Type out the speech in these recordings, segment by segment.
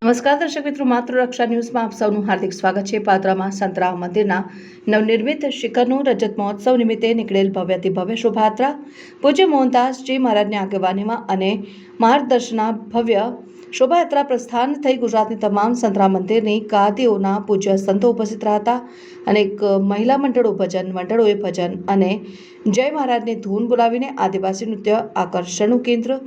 નમસ્કાર દર્શક મિત્રો, માતૃરક્ષા ન્યૂઝમાં આપ સૌનું હાર્દિક સ્વાગત છે। પાદરામાં સંતરામ મંદિરના નવનિર્મિત શિખરનું રજત મહોત્સવ નિમિત્તે નીકળેલ ભવ્યથી ભવ્ય શોભાયાત્રા પૂજ્ય મોહનદાસજી મહારાજની આગેવાનીમાં અને માર્ગદર્શનના ભવ્ય શોભાયાત્રા પ્રસ્થાન થઈ ગુજરાતની તમામ સંતરામ મંદિરની ગાદીઓના પૂજ્ય સંતો ઉપસ્થિત રહ્યા હતા। અનેક મહિલા મંડળો, ભજન મંડળોએ ભજન અને જય મહારાજની ધૂન બોલાવીને આદિવાસી નૃત્ય આકર્ષણનું કેન્દ્ર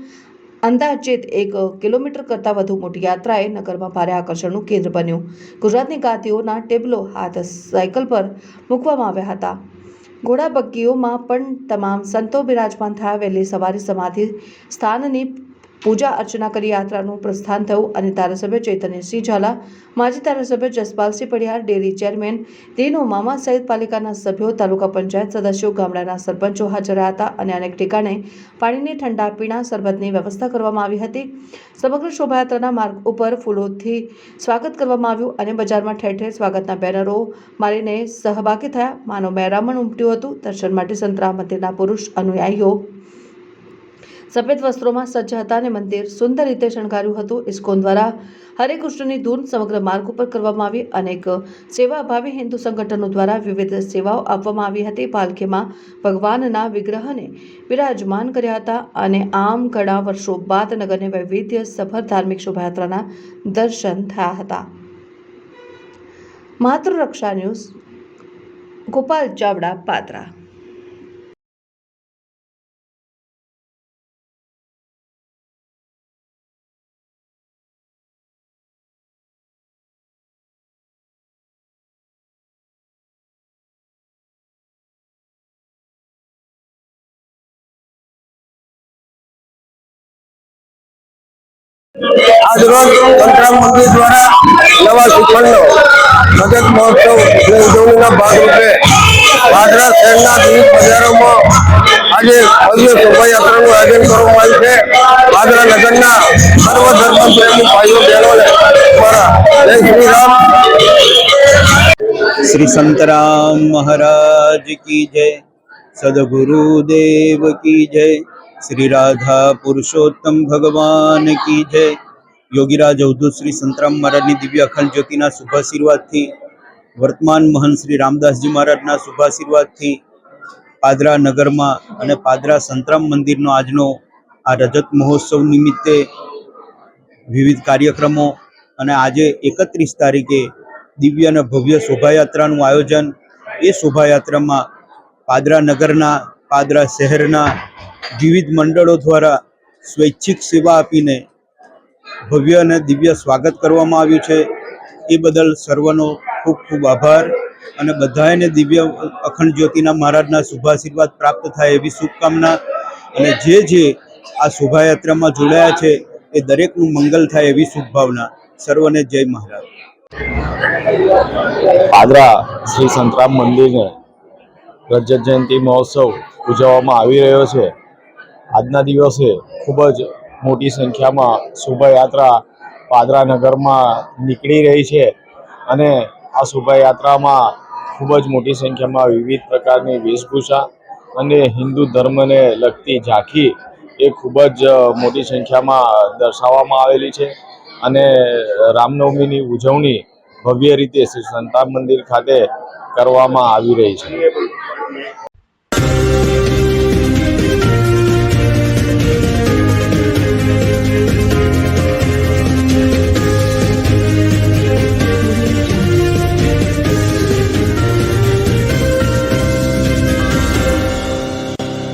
અંદાજિત 1 કિલોમીટર કરતાં વધુ મોટી યાત્રાએ નગરમાં ભારે આકર્ષણનું કેન્દ્ર બન્યું। ગુજરાતની ગાદીઓના ટેબલો હાથ સાયકલ પર મૂકવામાં આવ્યા હતા। ઘોડા બગ્ગીઓમાં પણ તમામ સંતો બિરાજમાન થયા। વહેલી સવારે સમાધિ સ્થાનની પૂજા અર્ચના કરી યાત્રાનું પ્રસ્થાન થયું અને ધારાસભ્ય ચૈતન્યસિંહ ઝાલા, માજી ધારાસભ્ય જસપાલસિંહ પડિયાર, ડેરી ચેરમેન દીનો મામા સહિત પાલિકાના સભ્યો, તાલુકા પંચાયત સદસ્યો, ગામડાના સરપંચો હાજર રહ્યા હતા અને અનેક ઠેકાણે પાણીની ઠંડા પીણા શરબતની વ્યવસ્થા કરવામાં આવી હતી। સમગ્ર શોભાયાત્રાના માર્ગ ઉપર ફૂલોથી સ્વાગત કરવામાં આવ્યું અને બજારમાં ઠેર ઠેર સ્વાગતના બેનરો મારીને સહભાગી થયા। માનવ મહેરામણ ઉમટ્યું હતું। દર્શન માટે સંતરામ મંદિરના પુરુષ અનુયાયીઓ સફેદ વસ્ત્રોમાં સજ્જ હતા અને મંદિર સુંદર રીતે શણગાર્યું હતું। ઇસ્કોન દ્વારા હરે કૃષ્ણની ધૂન સમગ્ર માર્ગ ઉપર કરવામાં આવી। અનેક સેવાભાવી હિન્દુ સંગઠનો દ્વારા વિવિધ સેવાઓ આપવામાં આવી હતી। પાલખીમાં ભગવાનના વિગ્રહને બિરાજમાન કર્યા હતા અને આમ ઘણા વર્ષો બાદ નગરની વૈવિધ્ય સભર ધાર્મિક શોભાયાત્રાના દર્શન થયા હતા। માતૃરક્ષા ન્યૂઝ, ગોપાલ ચાવડા, પાદરા। आज रोज संतराम मंदिर द्वारा नवा शिखरનો રજત મહોત્સવ ઉજવણીના ભાગરૂપે પાદરા શહેરના વિવિધ બજારોમાં આજે ભવ્ય શોભાયાત્રાનું આયોજન કરવામાં આવ્યું છે। પાદરા નગરના સર્વ ધર્મ પ્રેમી ભાઈઓ બહેનોને દ્વારા જય શ્રી રામ। श्री संतराम महाराज की जय, सदगुरुदेव की जय, श्री राधा पुरुषोत्तम भगवान की जय। योगीराज अवधूत श्री संतराम महाराज की दिव्य अखंड ज्योतिना शुभाशीर्वाद थी, वर्तमान महंत श्री रामदासजी महाराजना शुभाशीर्वाद थी पादरा नगर में अने पादरा संतराम मंदिर नो आजनो आ रजत महोत्सव निमित्ते विविध कार्यक्रमों अने आजे 31 तारीखे दिव्य और भव्य शोभायात्राનું आयोजन। ये शोभायात्रा में पादरा नगरना, पादरा शहरना विविध मंडलों द्वारा स्वैच्छिक सेवा आपीने भव्य और दिव्य स्वागत करवामां आव्युं छे। ए बदल सर्वनो खूब खूब आभार અને બધાને દિવ્ય અખંડ જ્યોતિના મહારાજના શુભાશીર્વાદ પ્રાપ્ત થાય એવી શુભકામના અને જે આ શોભાયાત્રામાં જોડાયા છે એ દરેકનું મંગલ થાય એવી શુભભાવના। સર્વને જય મહારાજ। પાદરા શ્રી સંતરામ મંદિરને રજત જયંતિ મહોત્સવ ઉજવવામાં આવી રહ્યો છે। આજના દિવસે ખૂબ જ મોટી સંખ્યામાં શોભાયાત્રા પાદરા નગરમાં નીકળી રહી છે અને આ શોભાયાત્રામાં ખૂબ જ મોટી સંખ્યામાં વિવિધ પ્રકારની વેશભૂષા અને હિન્દુ ધર્મને લગતી ઝાંખી એ ખૂબ જ મોટી સંખ્યામાં દર્શાવવામાં આવેલી છે અને રામનવમીની ઉજવણી ભવ્ય રીતે શ્રી સંતરામ મંદિર ખાતે કરવામાં આવી રહી છે।